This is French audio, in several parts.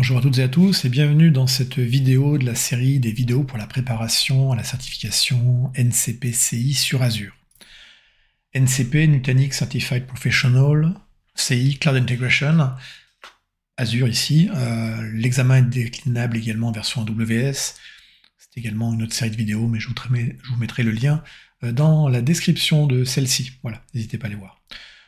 Bonjour à toutes et à tous et bienvenue dans cette vidéo de la série des vidéos pour la préparation à la certification NCP-CI sur Azure. NCP, Nutanix Certified Professional, CI, Cloud Integration, Azure ici. L'examen est déclinable également en version AWS. C'est également une autre série de vidéos, mais je vous mettrai le lien dans la description de celle-ci. Voilà, n'hésitez pas à les voir.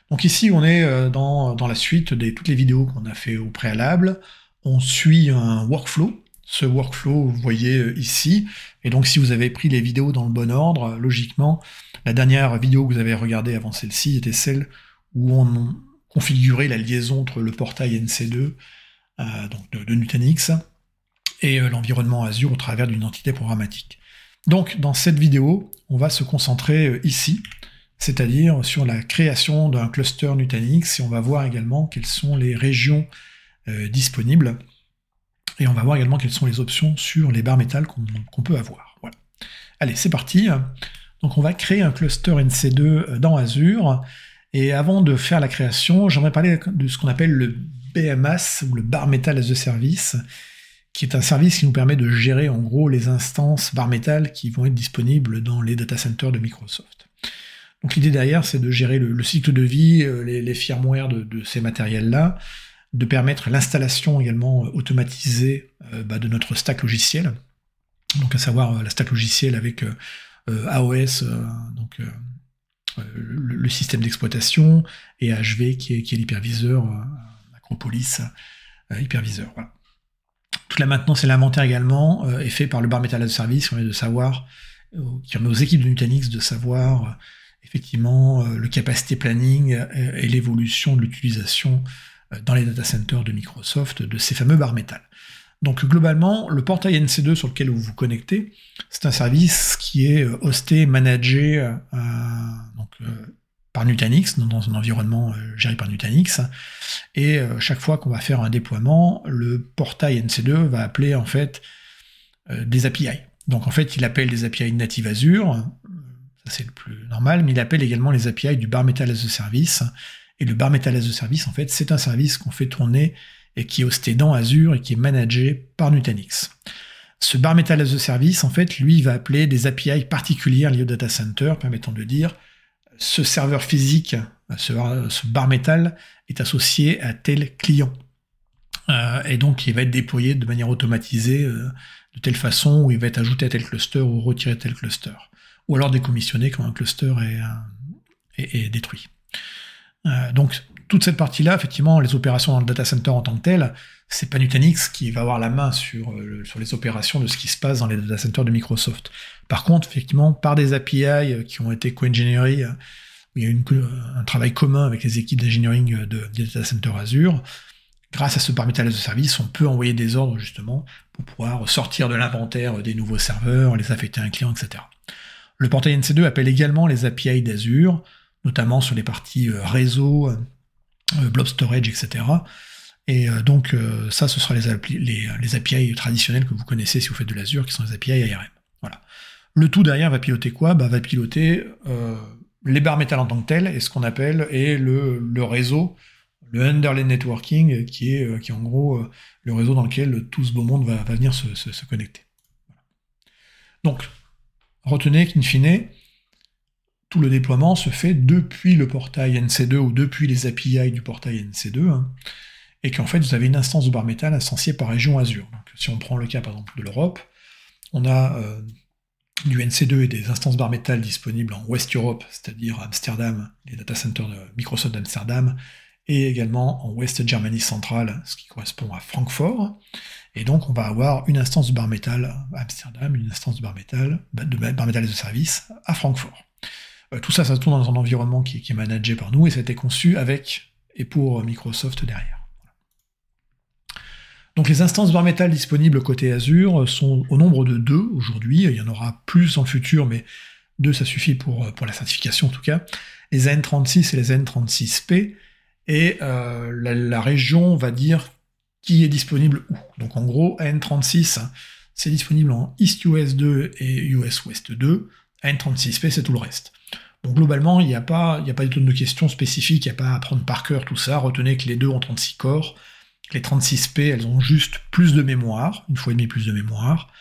Donc ici, on est dans la suite de toutes les vidéos qu'on a fait au préalable. On suit un workflow. Ce workflow, vous voyez ici. Et donc, si vous avez pris les vidéos dans le bon ordre, logiquement, la dernière vidéo que vous avez regardée avant celle-ci était celle où on configurait la liaison entre le portail NC2, donc de Nutanix, et l'environnement Azure au travers d'une entité programmatique. Donc, dans cette vidéo, on va se concentrer ici, c'est-à-dire sur la création d'un cluster Nutanix, et on va voir également quelles sont les régions disponibles, et on va voir également quelles sont les options sur les barres métal qu'on peut avoir. Voilà. Allez, c'est parti. Donc on va créer un cluster NC2 dans Azure, et avant de faire la création, j'aimerais parler de ce qu'on appelle le BMS, ou le Bare Metal as a Service, qui est un service qui nous permet de gérer en gros les instances Bare Metal qui vont être disponibles dans les data centers de Microsoft. Donc l'idée derrière, c'est de gérer le cycle de vie, les firmware de ces matériels-là, de permettre l'installation également automatisée de notre stack logiciel, donc à savoir la stack logiciel avec AOS, le système d'exploitation, et HV qui est l'hyperviseur, Acropolis hyperviseur. Voilà. Toute la maintenance et l'inventaire également est fait par le Bare Metal as a Service, qui permet aux équipes de Nutanix de savoir effectivement le capacité planning et l'évolution de l'utilisation dans les data centers de Microsoft de ces fameux Bare Metal. Donc globalement, le portail NC2 sur lequel vous vous connectez, c'est un service qui est hosté, managé par Nutanix, dans un environnement géré par Nutanix, et chaque fois qu'on va faire un déploiement, le portail NC2 va appeler en fait des API. Donc en fait, il appelle des API native Azure, ça c'est le plus normal, mais il appelle également les API du Bare Metal as a Service. Et le Bare Metal as a Service, en fait, c'est un service qu'on fait tourner et qui est hosté dans Azure et qui est managé par Nutanix. Ce Bare Metal as a Service, en fait, lui, va appeler des API particulières liées au data center, permettant de dire ce serveur physique, ce Bare Metal, est associé à tel client. Et donc, il va être déployé de manière automatisée, de telle façon où il va être ajouté à tel cluster ou retiré à tel cluster. Ou alors décommissionné quand un cluster est détruit. Donc toute cette partie-là, effectivement, les opérations dans le data center en tant que tel, c'est pas Nutanix qui va avoir la main sur les opérations de ce qui se passe dans les data centers de Microsoft. Par contre, effectivement, par des API qui ont été co-engineering, où il y a un travail commun avec les équipes d'engineering des data centers Azure, grâce à ce Bare Metal as a Service, on peut envoyer des ordres justement pour pouvoir sortir de l'inventaire des nouveaux serveurs, les affecter à un client, etc. Le portail NC2 appelle également les API d'Azure, notamment sur les parties réseau, blob storage, etc. Et donc ça, ce sera les API traditionnels que vous connaissez si vous faites de l'Azure, qui sont les API ARM. Voilà. Le tout derrière va piloter quoi ? Va piloter les Bare Metal en tant que tel, et ce qu'on appelle le réseau, le underlay networking, qui est en gros le réseau dans lequel tout ce beau monde va venir se connecter. Voilà. Donc, retenez qu'in fine, tout le déploiement se fait depuis le portail NC2 ou depuis les API du portail NC2, et qu'en fait vous avez une instance de Bare Metal instanciée par région Azure. Donc, si on prend le cas par exemple de l'Europe, on a du NC2 et des instances Bare Metal disponibles en West Europe, c'est-à-dire Amsterdam, les data centers de Microsoft d'Amsterdam, et également en West Germany centrale, ce qui correspond à Francfort. Et donc on va avoir une instance de Bare Metal à Amsterdam, une instance de Bare Metal as a Service à Francfort. Tout ça, ça se tourne dans un environnement qui est managé par nous, et ça a été conçu avec et pour Microsoft derrière. Voilà. Donc les instances Bare Metal disponibles côté Azure sont au nombre de 2 aujourd'hui. Il y en aura plus dans le futur, mais 2 ça suffit pour la certification en tout cas. Les AN36 et les AN36P, et la région va dire qui est disponible où. Donc en gros, AN36, c'est disponible en East US 2 et US West 2, AN36P c'est tout le reste. Donc globalement, il n'y a pas de questions spécifiques, il n'y a pas à apprendre par cœur tout ça. Retenez que les deux ont 36 corps, Les 36P, elles ont juste plus de mémoire, une fois et demie plus de mémoire,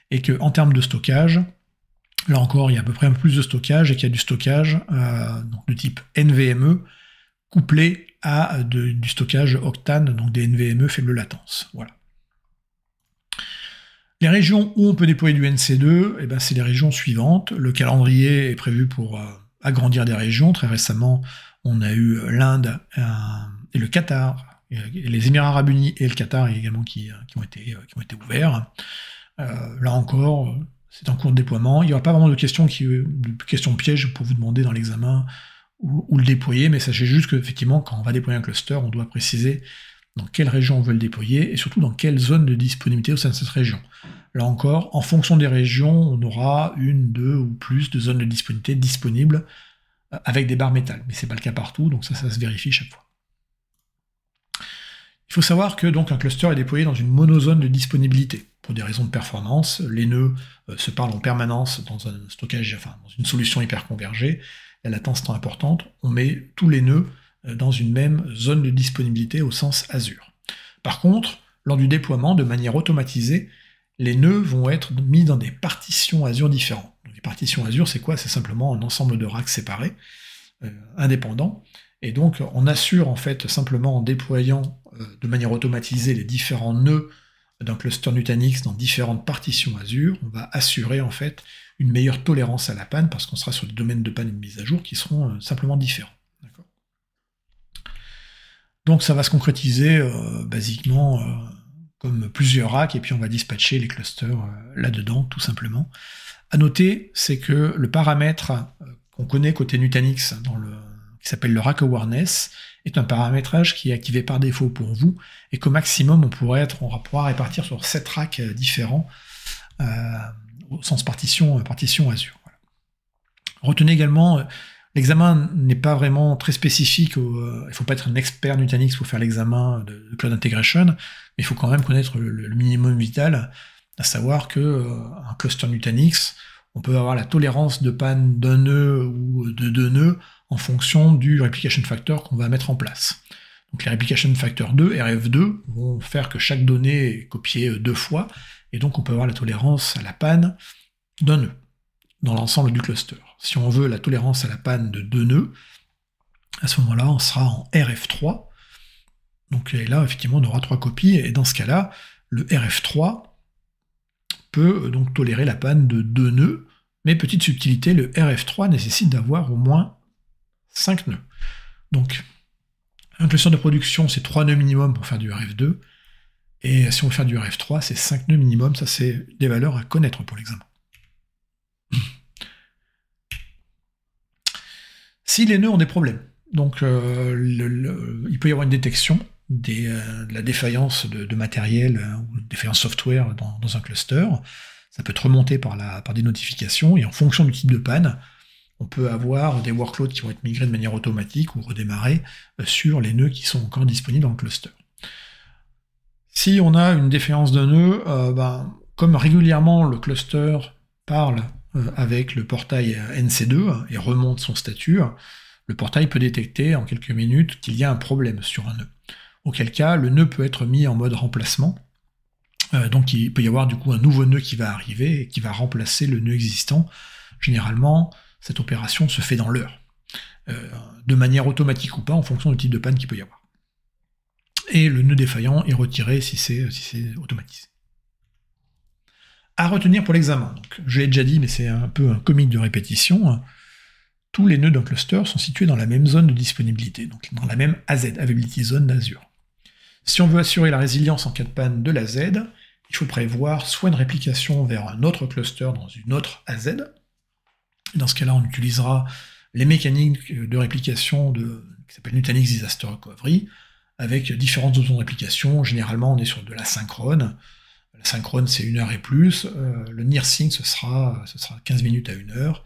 et qu'en termes de stockage, là encore, il y a à peu près un peu plus de stockage, et qu'il y a du stockage donc de type NVMe, couplé à du stockage Octane, donc des NVMe faible latence. Voilà. Les régions où on peut déployer du NC2, eh ben, c'est les régions suivantes. Le calendrier est prévu pour agrandir des régions. Très récemment, on a eu l'Inde et le Qatar, et les Émirats Arabes Unis et le Qatar également qui ont été ouverts. Là encore, c'est en cours de déploiement. Il n'y aura pas vraiment de questions pièges pour vous demander dans l'examen où le déployer, mais sachez juste qu'effectivement, quand on va déployer un cluster, on doit préciser dans quelle région on veut le déployer, et surtout dans quelle zone de disponibilité au sein de cette région. Là encore, en fonction des régions, on aura une, deux ou plus de zones de disponibilité disponibles avec des barres métal, mais c'est pas le cas partout, donc ça se vérifie chaque fois. Il faut savoir que donc un cluster est déployé dans une monozone de disponibilité. Pour des raisons de performance, les nœuds se parlent en permanence dans un stockage, enfin dans une solution hyper convergée, la latence étant importante, on met tous les nœuds dans une même zone de disponibilité au sens Azure. Par contre, lors du déploiement, de manière automatisée, les nœuds vont être mis dans des partitions Azure différentes. Donc, les partitions Azure, c'est quoi? C'est simplement un ensemble de racks séparés, indépendants, et donc on assure en fait simplement en déployant de manière automatisée les différents nœuds d'un cluster Nutanix dans différentes partitions Azure, on va assurer en fait une meilleure tolérance à la panne, parce qu'on sera sur des domaines de panne et de mise à jour qui seront simplement différents. Donc ça va se concrétiser basiquement comme plusieurs racks, et puis on va dispatcher les clusters là-dedans, tout simplement. À noter, c'est que le paramètre qu'on connaît côté Nutanix, qui s'appelle le Rack Awareness, est un paramétrage qui est activé par défaut pour vous, et qu'au maximum, on pourra répartir sur 7 racks différents, au sens partition Azure. Voilà. Retenez également, l'examen n'est pas vraiment très spécifique, il ne faut pas être un expert Nutanix pour faire l'examen de Cloud Integration, mais il faut quand même connaître le minimum vital, à savoir qu'un cluster Nutanix, on peut avoir la tolérance de panne d'un nœud ou de 2 nœuds en fonction du replication factor qu'on va mettre en place. Donc les replication factor 2, RF2, vont faire que chaque donnée est copiée 2 fois, et donc on peut avoir la tolérance à la panne d'un nœud dans l'ensemble du cluster. Si on veut la tolérance à la panne de 2 nœuds, à ce moment-là, on sera en RF3. Donc là, effectivement, on aura 3 copies, et dans ce cas-là, le RF3 peut donc tolérer la panne de 2 nœuds, mais petite subtilité, le RF3 nécessite d'avoir au moins 5 nœuds. Donc, un cluster de production, c'est 3 nœuds minimum pour faire du RF2, et si on veut faire du RF3, c'est 5 nœuds minimum, ça c'est des valeurs à connaître pour l'examen. Si les nœuds ont des problèmes, donc il peut y avoir une détection de la défaillance de matériel ou de défaillance software dans un cluster, ça peut être remonté par des notifications, et en fonction du type de panne, on peut avoir des workloads qui vont être migrés de manière automatique ou redémarrés sur les nœuds qui sont encore disponibles dans le cluster. Si on a une défaillance de nœud, comme régulièrement le cluster parle avec le portail NC2 et remonte son statut, le portail peut détecter en quelques minutes qu'il y a un problème sur un nœud. Auquel cas, le nœud peut être mis en mode remplacement, donc il peut y avoir du coup un nouveau nœud qui va arriver et qui va remplacer le nœud existant. Généralement, cette opération se fait dans l'heure, de manière automatique ou pas, en fonction du type de panne qu'il peut y avoir. Et le nœud défaillant est retiré si c'est automatisé. À retenir pour l'examen, donc je l'ai déjà dit, mais c'est un peu un comique de répétition, tous les nœuds d'un cluster sont situés dans la même zone de disponibilité, donc dans la même AZ, Availability Zone d'Azure. Si on veut assurer la résilience en cas de panne de l'AZ, il faut prévoir soit une réplication vers un autre cluster dans une autre AZ. Dans ce cas-là, on utilisera les mécaniques de réplication qui s'appellent Nutanix Disaster Recovery, avec différentes options de réplication. Généralement, on est sur de la synchrone. La synchrone, c'est 1 heure et plus. Le near sync, ce sera 15 minutes à 1 heure.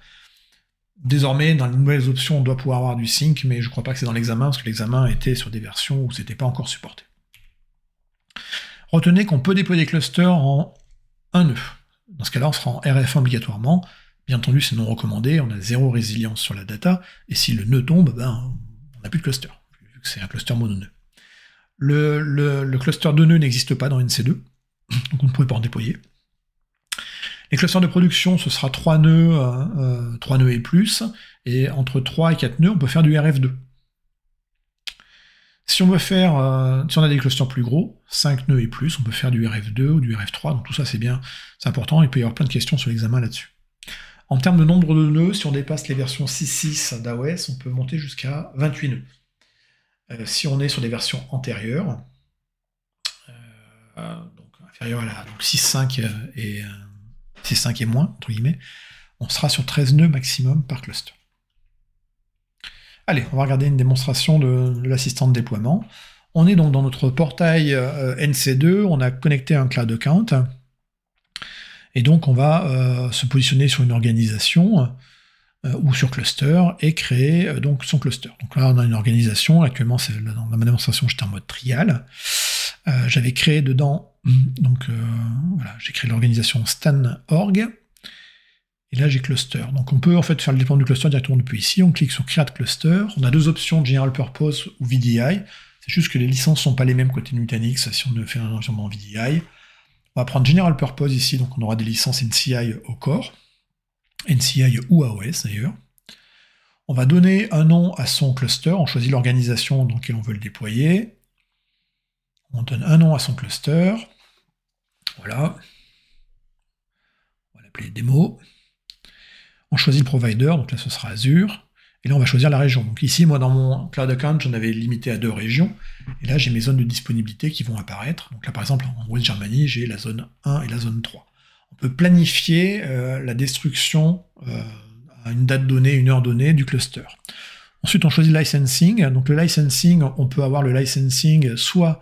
Désormais, dans les nouvelles options, on doit pouvoir avoir du sync, mais je ne crois pas que c'est dans l'examen, parce que l'examen était sur des versions où ce n'était pas encore supporté. Retenez qu'on peut déployer des clusters en un nœud. Dans ce cas-là, on sera en RF1 obligatoirement. Bien entendu, c'est non recommandé, on a 0 résilience sur la data, et si le nœud tombe, on n'a plus de cluster, vu que c'est un cluster mononœud. Le cluster de nœuds n'existe pas dans NC2, donc on ne pourrait pas en déployer. Les clusters de production, ce sera 3 nœuds et plus, et entre 3 et 4 nœuds, on peut faire du RF2. Si on veut faire, si on a des clusters plus gros, 5 nœuds et plus, on peut faire du RF2 ou du RF3, donc tout ça c'est bien, c'est important, il peut y avoir plein de questions sur l'examen là-dessus. En termes de nombre de nœuds, si on dépasse les versions 6.6 d'AOS, on peut monter jusqu'à 28 nœuds. Si on est sur des versions antérieures, donc inférieures à la 6.5 et 6.5 et moins, entre guillemets, on sera sur 13 nœuds maximum par cluster. Allez, on va regarder une démonstration de l'assistant de déploiement. On est donc dans notre portail NC2, on a connecté un cloud account, et donc on va se positionner sur une organisation ou sur cluster et créer donc son cluster. Donc là on a une organisation, actuellement dans ma démonstration j'étais en mode trial. J'avais créé dedans, donc voilà, j'ai créé l'organisation stan.org. Et là, j'ai cluster. Donc on peut en fait faire le déploiement du cluster directement depuis ici. On clique sur Create Cluster. On a deux options, General Purpose ou VDI. C'est juste que les licences ne sont pas les mêmes côté Nutanix si on fait un environnement VDI. On va prendre General Purpose ici, donc on aura des licences NCI au core. NCI ou AOS d'ailleurs. On va donner un nom à son cluster. On choisit l'organisation dans laquelle on veut le déployer. On donne un nom à son cluster. Voilà. On va l'appeler démo. On choisit le provider, donc là ce sera Azure, et là on va choisir la région. Donc ici, moi dans mon cloud account, j'en avais limité à 2 régions, et là j'ai mes zones de disponibilité qui vont apparaître. Donc là par exemple, en West Germany, j'ai la zone 1 et la zone 3. On peut planifier la destruction à une date donnée, une heure donnée du cluster. Ensuite on choisit le licensing. Donc le licensing, on peut avoir le licensing soit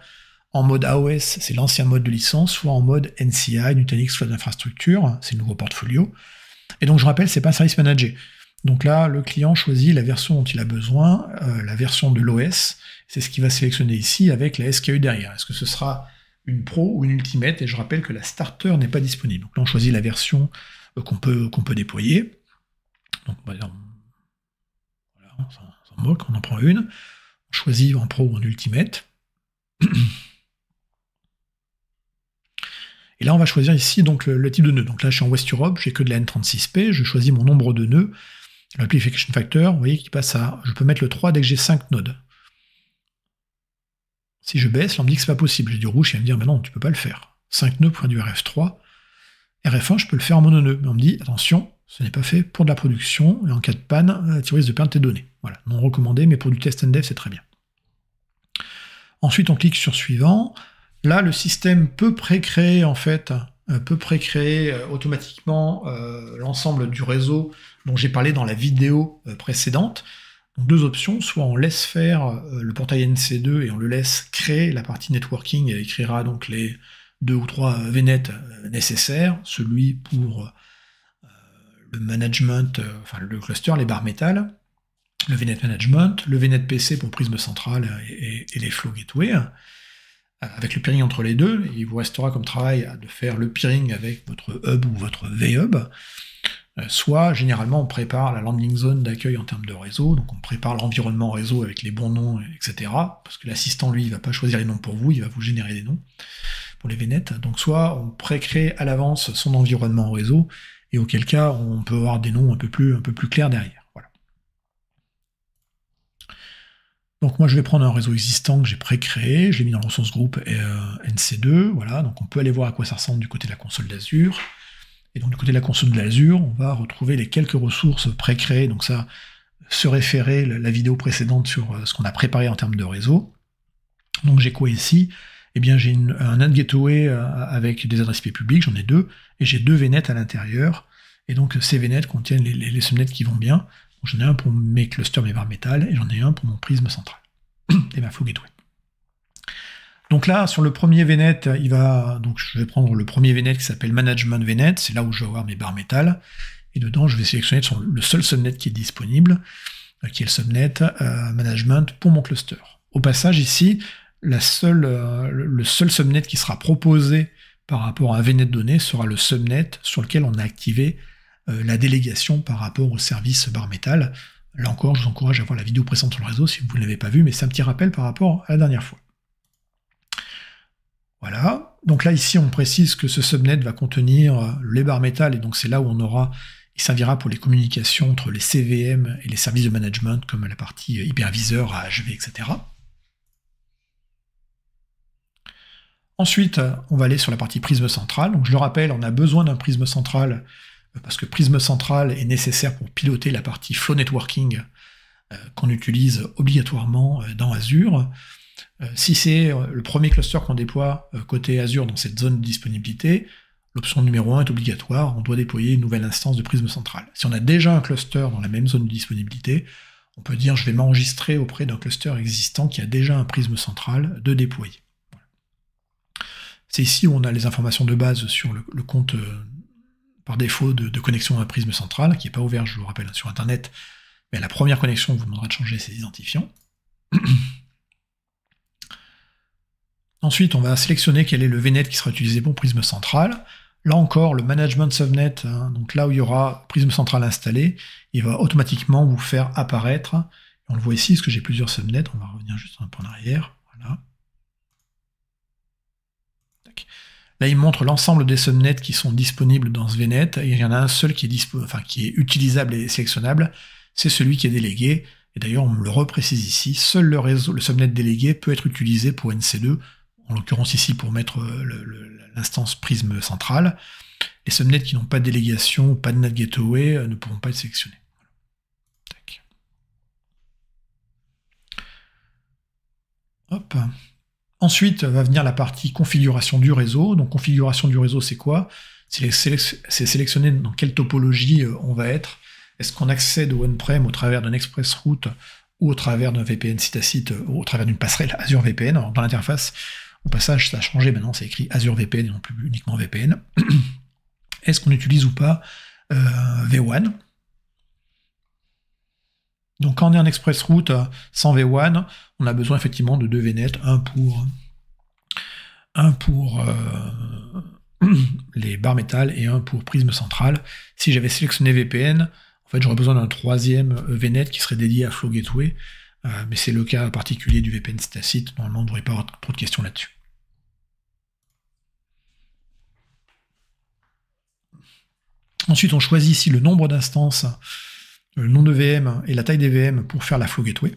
en mode AOS, c'est l'ancien mode de licence, soit en mode NCI, Nutanix Cloud Infrastructure, c'est le nouveau portfolio. Et donc je rappelle, c'est pas un service managé. Donc là, le client choisit la version dont il a besoin, la version de l'OS, c'est ce qu'il va sélectionner ici avec la SKU derrière. Est-ce que ce sera une Pro ou une Ultimate? Et je rappelle que la Starter n'est pas disponible. Donc là, on choisit la version qu'on peut déployer. Donc voilà, on s'en moque, on en prend une. On choisit en Pro ou en Ultimate. Et là, on va choisir ici donc le type de nœud. Donc là, je suis en West Europe, j'ai que de la N36P, je choisis mon nombre de nœuds. L'amplification factor, vous voyez qu'il passe à... Je peux mettre le 3 dès que j'ai 5 nodes. Si je baisse, là, on me dit que c'est pas possible. J'ai du rouge, il va me dire, mais non, tu peux pas le faire. 5 nœuds pour du RF3. RF1, je peux le faire en mononœud. Mais on me dit, attention, ce n'est pas fait pour de la production, et en cas de panne, tu risques de perdre tes données. Voilà, non recommandé, mais pour du test and dev, c'est très bien. Ensuite, on clique sur suivant. Là, le système peut précréer en fait, automatiquement l'ensemble du réseau dont j'ai parlé dans la vidéo précédente. Donc deux options, soit on laisse faire le portail NC2 et on le laisse créer la partie networking et écrira donc les 2 ou 3 VNet nécessaires, celui pour le management, enfin le cluster, les barres métal, le VNet management, le VNet PC pour Prisme central et les flow gateway. Avec le peering entre les deux, il vous restera comme travail de faire le peering avec votre hub ou votre VHub, soit généralement on prépare la landing zone d'accueil en termes de réseau, donc on prépare l'environnement réseau avec les bons noms, etc. Parce que l'assistant, lui, il va pas choisir les noms pour vous, il va vous générer des noms pour les VNet. Donc soit on pré-crée à l'avance son environnement réseau, et auquel cas on peut avoir des noms un peu plus clairs derrière. Voilà. Donc moi je vais prendre un réseau existant que j'ai pré-créé, je l'ai mis dans le ressource groupe NC2, voilà, donc on peut aller voir à quoi ça ressemble du côté de la console d'Azure. Et donc du côté de la console de l'Azure, on va retrouver les quelques ressources pré-créées, donc ça se référait la vidéo précédente sur ce qu'on a préparé en termes de réseau. Donc j'ai quoi ici? Eh bien j'ai un NAT gateway avec des adresses IP publiques, j'en ai 2, et j'ai 2 VNet à l'intérieur, et donc ces VNet contiennent les subnets qui vont bien. J'en ai un pour mes clusters, mes barres métal, et j'en ai un pour mon prisme central, et ma flow gateway. Donc là, sur le premier VNet, donc je vais prendre le premier VNet qui s'appelle Management VNet, c'est là où je vais avoir mes barres métal, et dedans je vais sélectionner le seul subnet qui est disponible, qui est le subnet Management pour mon cluster. Au passage, ici, le seul subnet qui sera proposé par rapport à un VNet donné sera le subnet sur lequel on a activé la délégation par rapport au service barre métal. Là encore, je vous encourage à voir la vidéo précédente sur le réseau si vous ne l'avez pas vu, mais c'est un petit rappel par rapport à la dernière fois. Voilà. Donc là, ici, on précise que ce subnet va contenir les bar metal, et donc c'est là où il servira pour les communications entre les CVM et les services de management, comme la partie hyperviseur, AHV, etc. Ensuite, on va aller sur la partie prisme central. Donc je le rappelle, on a besoin d'un prisme central, parce que prisme central est nécessaire pour piloter la partie flow networking qu'on utilise obligatoirement dans Azure. Si c'est le premier cluster qu'on déploie côté Azure dans cette zone de disponibilité, l'option numéro 1 est obligatoire, on doit déployer une nouvelle instance de prisme central. Si on a déjà un cluster dans la même zone de disponibilité, on peut dire je vais m'enregistrer auprès d'un cluster existant qui a déjà un prisme central de déployer. Voilà. C'est ici où on a les informations de base sur le compte par défaut de connexion à prisme central, qui n'est pas ouvert, je vous le rappelle, sur Internet, mais à la première connexion, on vous demandera de changer ses identifiants. Ensuite, on va sélectionner quel est le VNet qui sera utilisé pour prisme central. Là encore, le management subnet, donc là où il y aura prisme central installé, il va automatiquement vous faire apparaître. On le voit ici, parce que j'ai plusieurs subnets, on va revenir juste un peu en arrière. Voilà. Là, il montre l'ensemble des subnets qui sont disponibles dans ce VNet, et il y en a un seul qui est utilisable et sélectionnable, c'est celui qui est délégué. Et d'ailleurs, on me le reprécise ici, seul le subnet délégué peut être utilisé pour NC2, en l'occurrence ici pour mettre l'instance prisme centrale. Les subnets qui n'ont pas de délégation, pas de NAT gateway, ne pourront pas être sélectionnés. Tac. Hop. Ensuite va venir la partie configuration du réseau. Donc configuration du réseau, c'est quoi? C'est sélectionner dans quelle topologie on va être. Est-ce qu'on accède au on-prem au travers d'un express route ou au travers d'un VPN site à site, ou au travers d'une passerelle Azure VPN? Alors dans l'interface, au passage, ça a changé, maintenant c'est écrit Azure VPN et non plus uniquement VPN. Est-ce qu'on utilise ou pas V1? Donc quand on est en express route sans V1, on a besoin effectivement de deux VNet, un pour les bar metal et un pour prisme central. Si j'avais sélectionné VPN, en fait j'aurais besoin d'un troisième VNet qui serait dédié à Flow Gateway, mais c'est le cas particulier du VPN site à site, normalement on ne devrait pas avoir trop de questions là-dessus. Ensuite on choisit ici le nombre d'instances, le nom de VM et la taille des VM pour faire la Flow Gateway.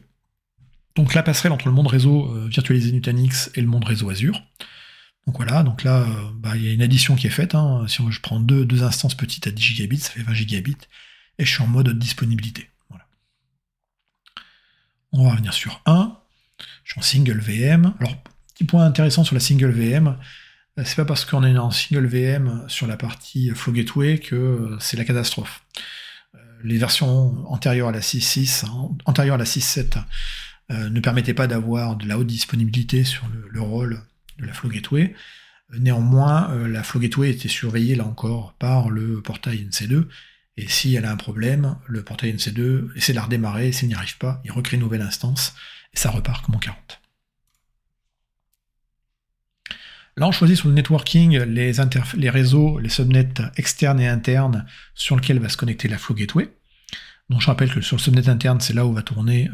Donc la passerelle entre le monde réseau virtualisé Nutanix et le monde réseau Azure. Donc voilà, donc là, il y a une addition qui est faite. Si je prends deux instances petites à 10 gigabits, ça fait 20 gigabits, et je suis en mode disponibilité. Voilà. On va revenir sur 1. Je suis en single VM. Alors, petit point intéressant sur la single VM, c'est pas parce qu'on est en single VM sur la partie Flow Gateway que c'est la catastrophe. Les versions antérieures à la 6.6, antérieures à la 6.7, ne permettaient pas d'avoir de la haute disponibilité sur le rôle de la Flow Gateway. Néanmoins, la Flow Gateway était surveillée, là encore, par le portail NC2, et si elle a un problème, le portail NC2 essaie de la redémarrer, et s'il n'y arrive pas, il recrée une nouvelle instance, et ça repart comme en 40. Là, on choisit sur le networking les réseaux, les subnets externes et internes sur lesquels va se connecter la Flow Gateway. Donc je rappelle que sur le subnet interne, c'est là où va tourner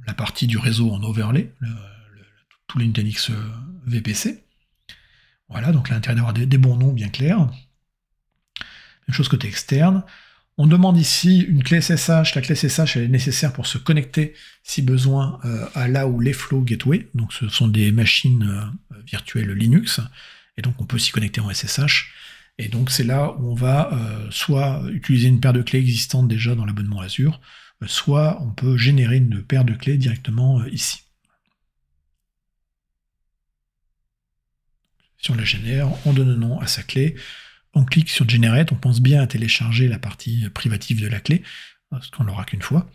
la partie du réseau en overlay, tout les Nutanix VPC. Voilà, donc là, l'intérêt d'avoir des bons noms bien clairs. Même chose côté externe. On demande ici une clé SSH. La clé SSH, elle est nécessaire pour se connecter, si besoin, à là où les Flow Gateway. Donc ce sont des machines virtuelles Linux, et donc on peut s'y connecter en SSH. Et donc c'est là où on va soit utiliser une paire de clés existantes déjà dans l'abonnement Azure, soit on peut générer une paire de clés directement ici. Si on la génère, on donne un nom à sa clé, on clique sur Generate, on pense bien à télécharger la partie privative de la clé, parce qu'on l'aura qu'une fois.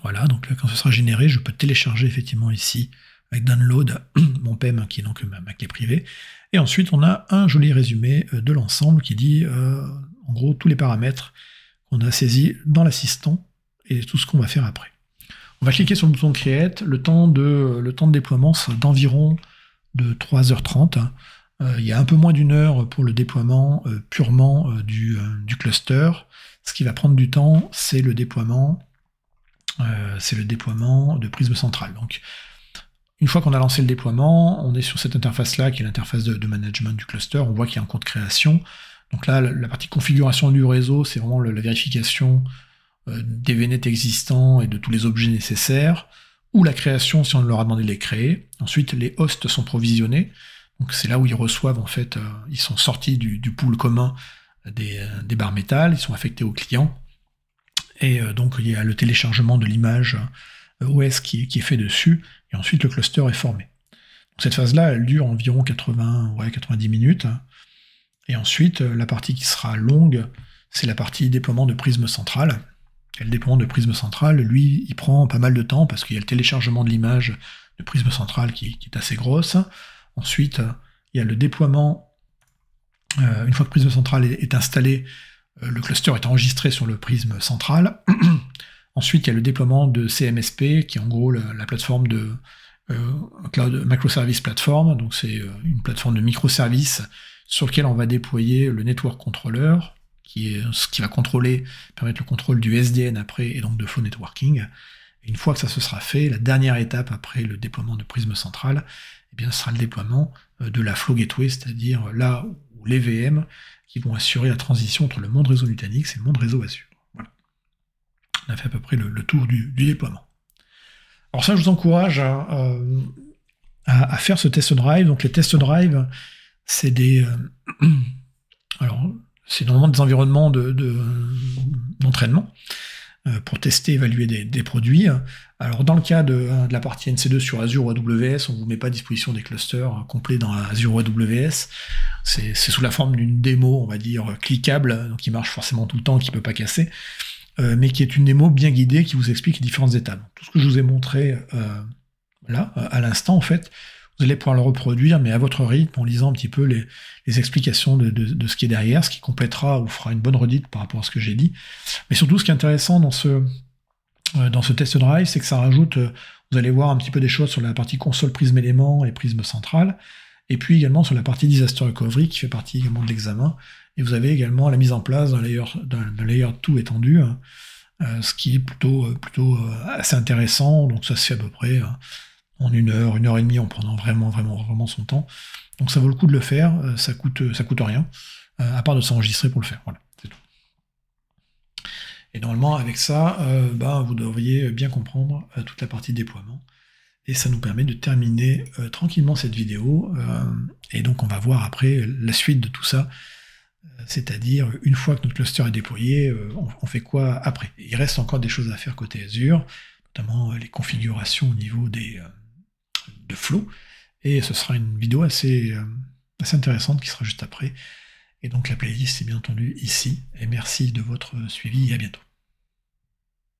Voilà, donc là, quand ce sera généré, je peux télécharger effectivement ici, avec Download, mon PEM, qui est donc ma clé privée. Et ensuite, on a un joli résumé de l'ensemble qui dit, en gros, tous les paramètres qu'on a saisis dans l'assistant et tout ce qu'on va faire après. On va cliquer sur le bouton Create, le temps de déploiement sera d'environ de 3h30. Il y a un peu moins d'une heure pour le déploiement purement du cluster. Ce qui va prendre du temps, c'est le déploiement de prisme central. Donc, une fois qu'on a lancé le déploiement, on est sur cette interface-là, qui est l'interface de management du cluster. On voit qu'il y a un compte création. Donc là, la partie configuration du réseau, c'est vraiment la vérification des VNet existants et de tous les objets nécessaires, ou la création si on leur a demandé de les créer. Ensuite, les hosts sont provisionnés. Donc c'est là où ils reçoivent, en fait, ils sont sortis du pool commun des barres métal, ils sont affectés au client. Et donc il y a le téléchargement de l'image OS qui est fait dessus, et ensuite le cluster est formé. Donc cette phase-là, elle dure environ 90 minutes. Et ensuite, la partie qui sera longue, c'est la partie déploiement de Prism Central. Et le déploiement de Prism Central, lui, il prend pas mal de temps, parce qu'il y a le téléchargement de l'image de Prism Central qui est assez grosse. Ensuite, il y a le déploiement, une fois que Prism Central est installé, le cluster est enregistré sur le Prism Central. Ensuite, il y a le déploiement de CMSP, qui est en gros la plateforme de Cloud Microservice Platform. Donc c'est une plateforme de microservices sur lequel on va déployer le Network Controller, qui est ce qui va permettre le contrôle du SDN après, et donc de flow networking. Et une fois que ça se sera fait, la dernière étape après le déploiement de Prism Central, eh bien, ce sera le déploiement de la Flow Gateway, c'est-à-dire là où les VM qui vont assurer la transition entre le monde réseau Nutanix et le monde réseau Azure. Voilà. On a fait à peu près le tour du déploiement. Alors ça, je vous encourage à faire ce test drive. Donc les test drive, c'est alors c'est normalement des environnements d'entraînement pour tester, évaluer des produits. Alors dans le cas de la partie NC2 sur Azure ou AWS, on ne vous met pas à disposition des clusters complets dans Azure ou AWS. C'est sous la forme d'une démo, on va dire, cliquable, donc qui marche forcément tout le temps, qui ne peut pas casser, mais qui est une démo bien guidée qui vous explique les différentes étapes. Tout ce que je vous ai montré là, à l'instant, en fait, vous allez pouvoir le reproduire, mais à votre rythme, en lisant un petit peu les explications de ce qui est derrière, ce qui complétera ou fera une bonne redite par rapport à ce que j'ai dit. Mais surtout, ce qui est intéressant dans ce test drive, c'est que ça rajoute, vous allez voir un petit peu des choses sur la partie console Prism Element et Prism Central, et puis également sur la partie Disaster Recovery, qui fait partie également de l'examen. Et vous avez également la mise en place d'un layer 2 étendu, ce qui est plutôt assez intéressant. Donc ça se fait à peu près en 1 heure et demie, en prenant vraiment son temps. Donc ça vaut le coup de le faire, ça coûte rien, à part de s'enregistrer pour le faire. Voilà, c'est tout. Et normalement, avec ça, vous devriez bien comprendre toute la partie déploiement. Et ça nous permet de terminer tranquillement cette vidéo. Et donc on va voir après la suite de tout ça. C'est-à-dire, une fois que notre cluster est déployé, on fait quoi après? Il reste encore des choses à faire côté Azure, notamment les configurations au niveau de flow, et ce sera une vidéo assez intéressante qui sera juste après. Et donc la playlist est bien entendu ici, et merci de votre suivi, et à bientôt.